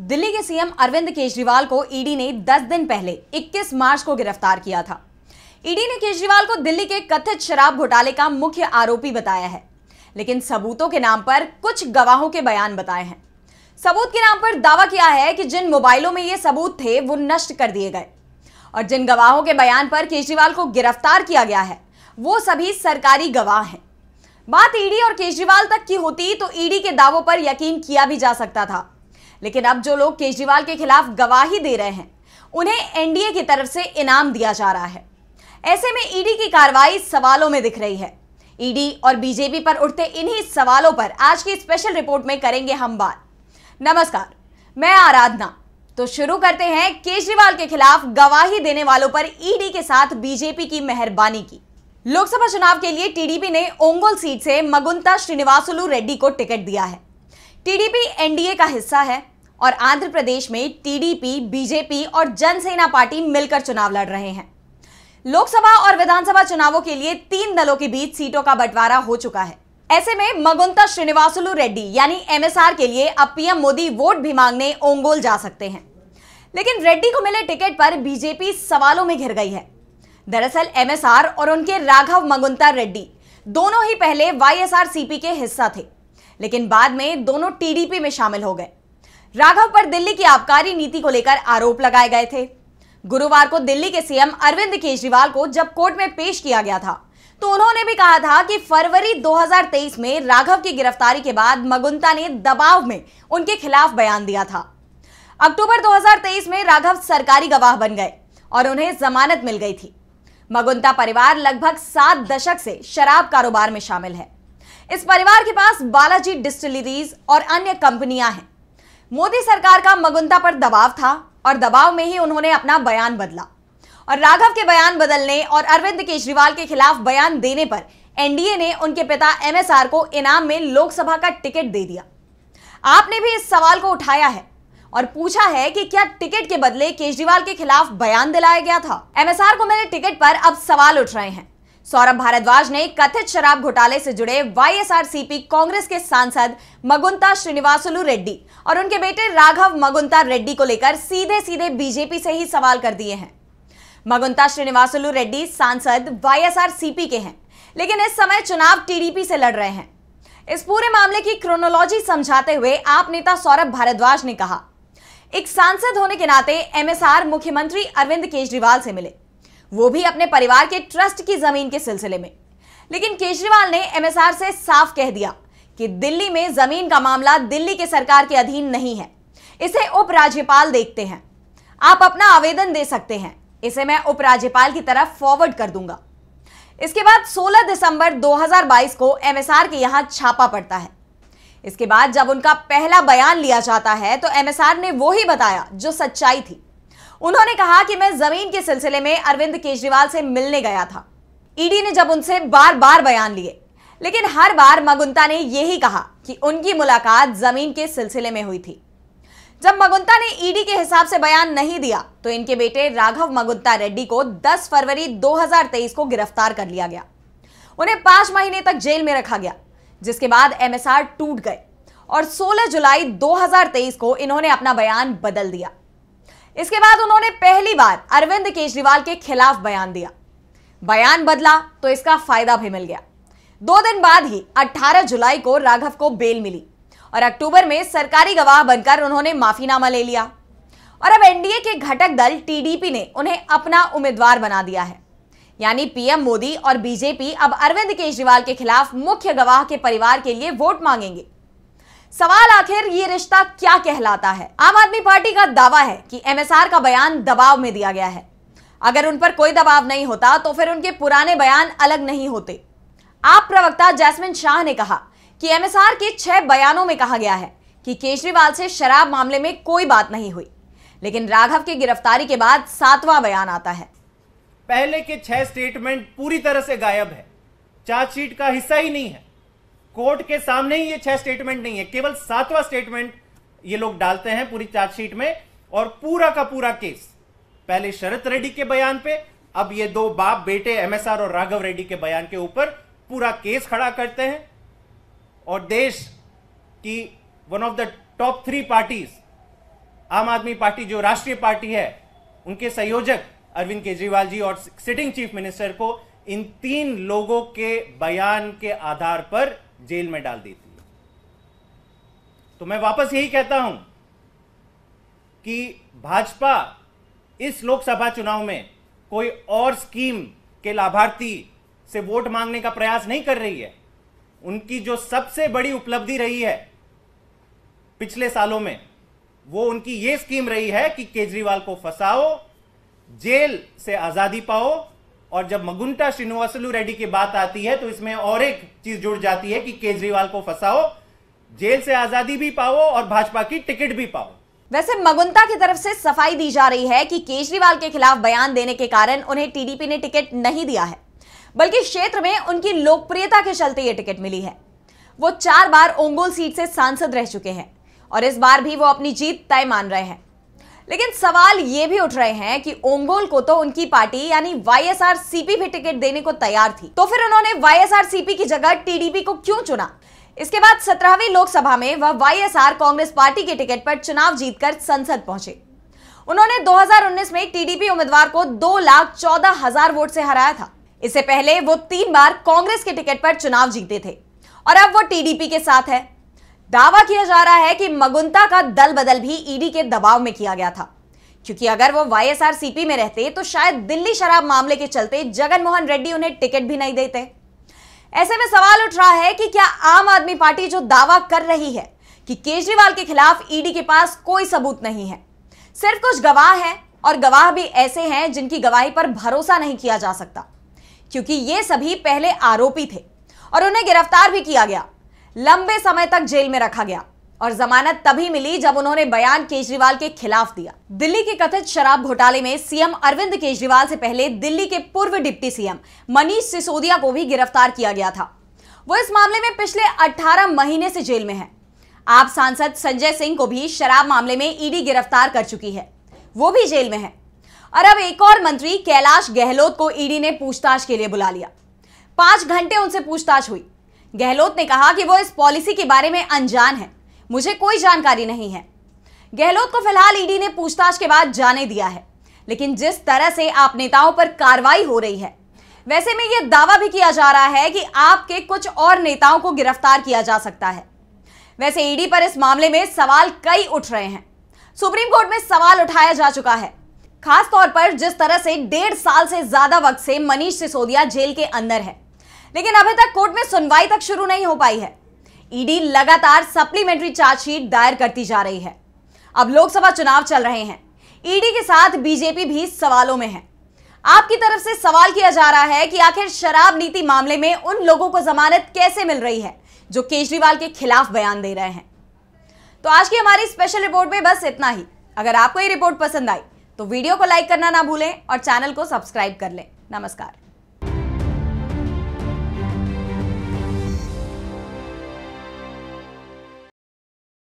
दिल्ली के सीएम अरविंद केजरीवाल को ईडी ने 10 दिन पहले 21 मार्च को गिरफ्तार किया था। ईडी ने केजरीवाल को दिल्ली के कथित शराब घोटाले का मुख्य आरोपी बताया है, लेकिन सबूतों के नाम पर कुछ गवाहों के बयान बताए हैं। सबूत के नाम पर दावा किया है कि जिन मोबाइलों में ये सबूत थे वो नष्ट कर दिए गए और जिन गवाहों के बयान पर केजरीवाल को गिरफ्तार किया गया है वो सभी सरकारी गवाह हैं। बात ईडी और केजरीवाल तक की होती तो ईडी के दावों पर यकीन किया भी जा सकता था, लेकिन अब जो लोग केजरीवाल के खिलाफ गवाही दे रहे हैं उन्हें एनडीए की तरफ से इनाम दिया जा रहा है। ऐसे में ईडी की कार्रवाई सवालों में दिख रही है। ईडी और बीजेपी पर उठते इन्हीं सवालों पर आज की स्पेशल रिपोर्ट में करेंगे हम बात। नमस्कार, मैं आराधना। तो शुरू करते हैं केजरीवाल के खिलाफ गवाही देने वालों पर ईडी के साथ बीजेपी की मेहरबानी की। लोकसभा चुनाव के लिए टीडीपी ने ओंगोल सीट से मगुंता श्रीनिवासुलु रेड्डी को टिकट दिया है। टीडीपी एनडीए का हिस्सा है और आंध्र प्रदेश में टीडीपी, बीजेपी और जनसेना पार्टी मिलकर चुनाव लड़ रहे हैं। लोकसभा और विधानसभा चुनावों के लिए 3 दलों के बीच सीटों का बंटवारा हो चुका है। ऐसे में मगुंता श्रीनिवासुलु रेड्डी यानी एमएसआर के लिए अब पीएम मोदी वोट भी मांगने ओंगोल जा सकते हैं, लेकिन रेड्डी को मिले टिकट पर बीजेपी सवालों में घिर गई है। दरअसल एमएसआर और उनके राघव मगुंता रेड्डी दोनों ही पहले वाईएसआरसीपी के हिस्सा थे, लेकिन बाद में दोनों टीडीपी में शामिल हो गए। राघव पर दिल्ली की आबकारी नीति को लेकर आरोप लगाए गए थे। गुरुवार को दिल्ली के सीएम अरविंद केजरीवाल को जब कोर्ट में पेश किया गया था तो उन्होंने भी कहा था कि फरवरी 2023 में राघव की गिरफ्तारी के बाद मगुंता ने दबाव में उनके खिलाफ बयान दिया था। अक्टूबर 2023 में राघव सरकारी गवाह बन गए और उन्हें जमानत मिल गई थी। मगुंता परिवार लगभग 7 दशक से शराब कारोबार में शामिल है। इस परिवार के पास बालाजी डिस्टिलरीज और अन्य कंपनियां हैं। मोदी सरकार का मगुंता पर दबाव था और दबाव में ही उन्होंने अपना बयान बदला और राघव के बयान बदलने और अरविंद केजरीवाल के खिलाफ बयान देने पर एनडीए ने उनके पिता एमएसआर को इनाम में लोकसभा का टिकट दे दिया। आपने भी इस सवाल को उठाया है और पूछा है कि क्या टिकट के बदले केजरीवाल के खिलाफ बयान दिलाया गया था। एमएसआर को मिले टिकट पर अब सवाल उठ रहे हैं। सौरभ भारद्वाज ने कथित शराब घोटाले से जुड़े वाईएसआरसीपी कांग्रेस के सांसद मगुंता श्रीनिवासुलु रेड्डी और उनके बेटे राघव मगुंता रेड्डी को लेकर सीधे सीधे बीजेपी से ही सवाल कर दिए हैं। मगुंता श्रीनिवासुलु रेड्डी सांसद वाईएसआरसीपी के हैं, लेकिन इस समय चुनाव टीडीपी से लड़ रहे हैं। इस पूरे मामले की क्रोनोलॉजी समझाते हुए आप नेता सौरभ भारद्वाज ने कहा, एक सांसद होने के नाते एमएसआर मुख्यमंत्री अरविंद केजरीवाल से मिले, वो भी अपने परिवार के ट्रस्ट की जमीन के सिलसिले में। लेकिन केजरीवाल ने एमएसआर से साफ कह दिया कि दिल्ली में जमीन का मामला दिल्ली के सरकार के अधीन नहीं है, इसे उपराज्यपाल देखते हैं। आप अपना आवेदन दे सकते हैं, इसे मैं उपराज्यपाल की तरफ फॉरवर्ड कर दूंगा। इसके बाद 16 दिसंबर 2022 को एमएसआर के यहां छापा पड़ता है। इसके बाद जब उनका पहला बयान लिया जाता है तो एमएसआर ने वो ही बताया जो सच्चाई थी। उन्होंने कहा कि मैं जमीन के सिलसिले में अरविंद केजरीवाल से मिलने गया था। ईडी ने जब उनसे बार बार बयान लिए, लेकिन हर बार मगुंता ने यही कहा कि उनकी मुलाकात जमीन के सिलसिले में हुई थी। जब मगुंता ने ईडी के हिसाब से बयान नहीं दिया तो इनके बेटे राघव मगुंता रेड्डी को 10 फरवरी 2023 को गिरफ्तार कर लिया गया। उन्हें 5 महीने तक जेल में रखा गया, जिसके बाद एमएसआर टूट गए और 16 जुलाई 2023 को इन्होंने अपना बयान बदल दिया। इसके बाद उन्होंने पहली बार अरविंद केजरीवाल के खिलाफ बयान दिया। बयान बदला तो इसका फायदा भी मिल गया। 2 दिन बाद ही 18 जुलाई को राघव को बेल मिली और अक्टूबर में सरकारी गवाह बनकर उन्होंने माफीनामा ले लिया और अब एनडीए के घटक दल टीडीपी ने उन्हें अपना उम्मीदवार बना दिया है। यानी पीएम मोदी और बीजेपी अब अरविंद केजरीवाल के खिलाफ मुख्य गवाह के परिवार के लिए वोट मांगेंगे। सवाल आखिर ये रिश्ता क्या कहलाता है। आम आदमी पार्टी का दावा है कि एमएसआर का बयान दबाव में दिया गया है। अगर उन पर कोई दबाव नहीं होता तो फिर उनके पुराने बयान अलग नहीं होते। आप प्रवक्ता जैस्मिन शाह ने कहा कि एमएसआर के 6 बयानों में कहा गया है कि केजरीवाल से शराब मामले में कोई बात नहीं हुई, लेकिन राघव की गिरफ्तारी के बाद 7वां बयान आता है। पहले के 6 स्टेटमेंट पूरी तरह से गायब है, चार्जशीट का हिस्सा ही नहीं है। कोर्ट के सामने ही ये 6 स्टेटमेंट नहीं है, केवल 7वां स्टेटमेंट ये लोग डालते हैं पूरी चार्जशीट में और पूरा का पूरा केस पहले शरद रेड्डी के बयान पे, अब ये 2 बाप बेटे एमएसआर और राघव रेड्डी के बयान के ऊपर पूरा केस खड़ा करते हैं और देश की one of the top 3 parties आम आदमी पार्टी जो राष्ट्रीय पार्टी है, उनके संयोजक अरविंद केजरीवाल जी और सिटिंग चीफ मिनिस्टर को इन 3 लोगों के बयान के आधार पर जेल में डाल दी थी। तो मैं वापस यही कहता हूं कि भाजपा इस लोकसभा चुनाव में कोई और स्कीम के लाभार्थी से वोट मांगने का प्रयास नहीं कर रही है। उनकी जो सबसे बड़ी उपलब्धि रही है पिछले सालों में, वो उनकी ये स्कीम रही है कि केजरीवाल को फंसाओ, जेल से आजादी पाओ, और जब मगुंटा श्रीनिवासलू रेड्डी की बात आती है तो इसमें और एक चीज जुड़ जाती है कि केजरीवाल को फंसाओ, जेल से आजादी भी पाओ और भाजपा की टिकट भी पाओ। वैसे मगुंता की तरफ से सफाई दी जा रही है कि केजरीवाल के खिलाफ बयान देने के कारण उन्हें टीडीपी ने टिकट नहीं दिया है, बल्कि क्षेत्र में उनकी लोकप्रियता के चलते यह टिकट मिली है। वो 4 बार ओंगोल सीट से सांसद रह चुके हैं और इस बार भी वो अपनी जीत तय मान रहे हैं। लेकिन सवाल ये भी उठ रहे हैं कि ओंगोल को तो उनकी पार्टी यानी वाईएसआरसीपी भी टिकट देने को तैयार थी, तो फिर उन्होंने वाईएसआरसीपी की जगह टीडीपी को क्यों चुना? इसके बाद 17वीं लोकसभा में वह वाईएसआर कांग्रेस पार्टी के टिकट पर चुनाव जीतकर संसद पहुंचे। उन्होंने 2019 में टीडीपी उम्मीदवार को 2,14,000 वोट से हराया था। इससे पहले वो 3 बार कांग्रेस के टिकट पर चुनाव जीते थे और अब वो टीडीपी के साथ है। दावा किया जा रहा है कि मगुंता का दल बदल भी ईडी के दबाव में किया गया था, क्योंकि अगर वो वाईएसआरसीपी में रहते तो शायद दिल्ली शराब मामले के चलते जगनमोहन रेड्डी उन्हें टिकट भी नहीं देते। ऐसे में सवाल उठ रहा है कि क्या आम आदमी पार्टी जो दावा कर रही है कि केजरीवाल के खिलाफ ईडी के पास कोई सबूत नहीं है, सिर्फ कुछ गवाह हैं, और गवाह भी ऐसे हैं जिनकी गवाही पर भरोसा नहीं किया जा सकता, क्योंकि ये सभी पहले आरोपी थे और उन्हें गिरफ्तार भी किया गया, लंबे समय तक जेल में रखा गया और जमानत तभी मिली जब उन्होंने बयान केजरीवाल के खिलाफ दिया। दिल्ली के कथित शराब घोटाले में सीएम अरविंद केजरीवाल से पहले दिल्ली के पूर्व डिप्टी सीएम मनीष सिसोदिया को भी गिरफ्तार किया गया था। वो इस मामले में पिछले 18 महीने से जेल में है। आप सांसद संजय सिंह को भी शराब मामले में ईडी गिरफ्तार कर चुकी है, वो भी जेल में है। और अब एक और मंत्री कैलाश गहलोत को ईडी ने पूछताछ के लिए बुला लिया। 5 घंटे उनसे पूछताछ हुई। गहलोत ने कहा कि वो इस पॉलिसी के बारे में अनजान है, मुझे कोई जानकारी नहीं है। गहलोत को फिलहाल ईडी ने पूछताछ के बाद जाने दिया है, लेकिन जिस तरह से आप नेताओं पर कार्रवाई हो रही है, वैसे में यह दावा भी किया जा रहा है कि आपके कुछ और नेताओं को गिरफ्तार किया जा सकता है। वैसे ईडी पर इस मामले में सवाल कई उठ रहे हैं। सुप्रीम कोर्ट में सवाल उठाया जा चुका है, खास तौर पर जिस तरह से 1.5 साल से ज्यादा वक्त से मनीष सिसोदिया जेल के अंदर है, लेकिन अभी तक कोर्ट में सुनवाई तक शुरू नहीं हो पाई है। ईडी लगातार सप्लीमेंट्री चार्जशीट दायर करती जा रही है। अब लोकसभा चुनाव चल रहे हैं, ईडी के साथ बीजेपी भी सवालों में है। आपकी तरफ से सवाल किया जा रहा है कि आखिर शराब नीति मामले में उन लोगों को जमानत कैसे मिल रही है जो केजरीवाल के खिलाफ बयान दे रहे हैं। तो आज की हमारी स्पेशल रिपोर्ट में बस इतना ही। अगर आपको ये रिपोर्ट पसंद आई तो वीडियो को लाइक करना ना भूलें और चैनल को सब्सक्राइब कर लें। नमस्कार।